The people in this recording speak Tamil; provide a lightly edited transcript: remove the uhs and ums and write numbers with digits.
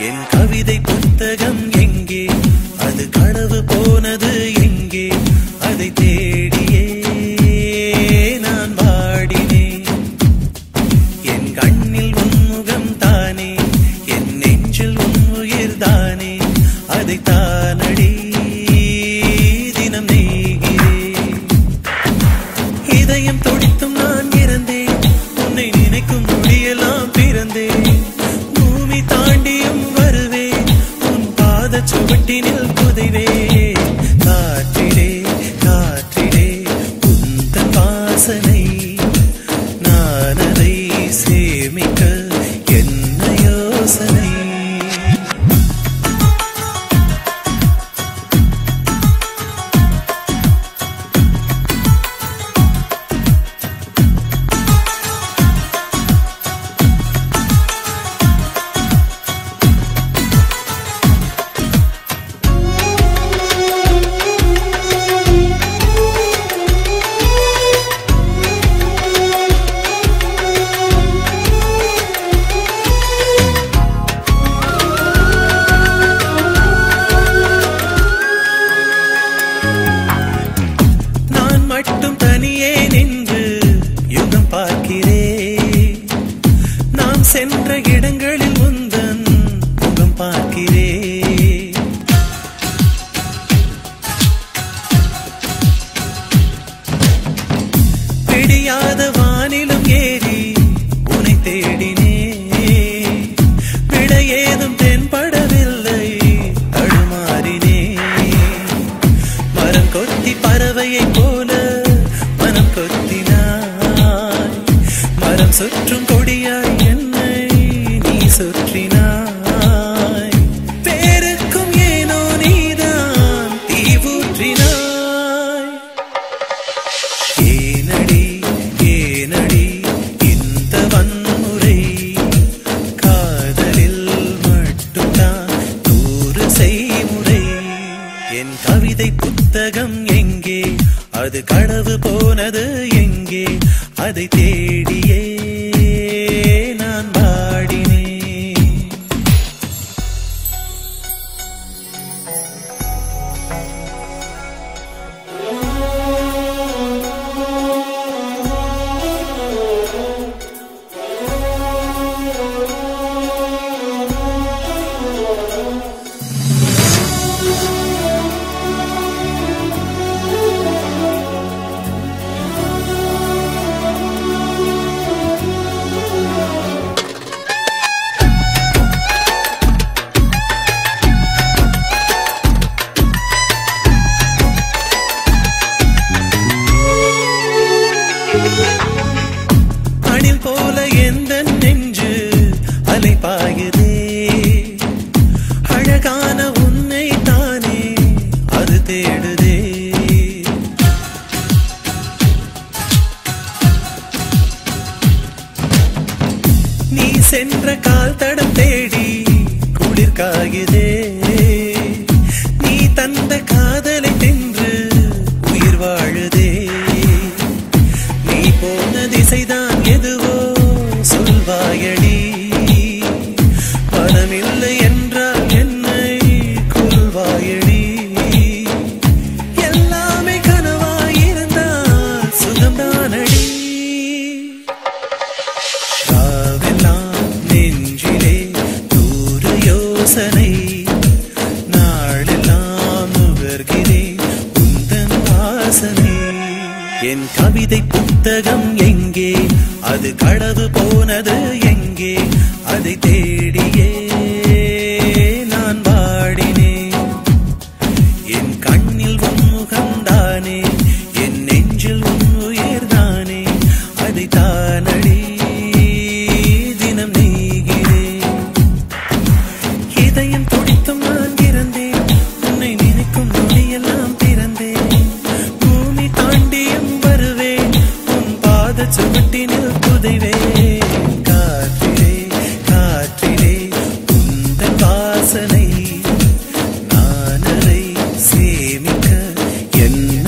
என் கவிதை புத்தகம் எங்கே, அது களவு போனது எங்கே, அதை தேடியே நான் வாடினேன். என் கண்ணில் உன்முகம் தானே, என் நெஞ்சில் உன் உயிர் தானே, அதை தானடி தினம் நெய்கிறேன். இதயம் துடித்தும் நான் இறந்தேன், உன்னை நினைக்கும் நொடியெல்லாம் பிறந்தேன். பூமி தாண்டியும் வருவேன், உன் பாத சுவட்டினில் புதைவேன். காற்றிலே காற்றிலே உந்தன் வாசனை, நான் அதை சேமிக்க என்ன யோசனை. மட்டும் தனியே நின்று யுகம் பார்க்கிறேன், நாம் சென்ற இடங்களில் உந்தன் முகம் பார்க்கிறேன். பிடியாத வானிலும் ஏறி உன்னை தேடினேன், விட ஏதும் தென்படவில்லை தடுமாறினேன். மரம் கொத்தி பறவையை போல மனம் கொத்தினாய், மரம் சுற்றும் கொடியாய் என்னை நீ சுற்றினாய். பேருக்கும் ஏனோ நீதான் தீ ஊற்றினாய். ஏனடி ஏனடி இந்த வன்முறை, காதலில் மட்டும்தான் 100 செய்முறை. என் கவிதை புத்தகம் எங்கே, அது களவு போனது எங்கே, அதை தேடியே நான் வாடினேன். அணில் போல எந்த நெஞ்சு அலைபாயுதே, அழகான உன்னை தானே அது தேடுதே. நீ சென்ற கால் தடம் தேடி குளிர் காயுதே, நீ தந்த காதலை தின்று உயிர் வாழுதே. நீ போன திசைதான் எதுவோ சொல்வாயடி, மனமில்லை என்றால் என்னை கொள்வாயடி. எல்லாமே கனவாயிருந்தால் சுகம்தானடி. ராவெல்லாம் நெஞ்சிலே 100 யோசனை, நாளெல்லாம் நுகர்கிறேன் உந்தன் வாசனை. என் கவிதை புத்தகம் எங்கே, அது களவு போனது எங்கே, அதை தேடியே நான் வாடினேன். என் கண்ணில் உன் முகம் தானே, என் நெஞ்சில் உன் உயிர் தானே, அதை தானடி தினம் நெய்கிறேன். இதயம் துடித்தும் நான் இறந்தேன், உன்னை நினைக்கும் நொடியெல்லாம் பிறந்தேன். பூமி தாண்டியும் வருவேன், உன் பாத சுவட்டினில் புதைவேன். காற்றிலே காற்றிலே உந்தன் வாசனை, நான் அதை சேமிக்க என்ன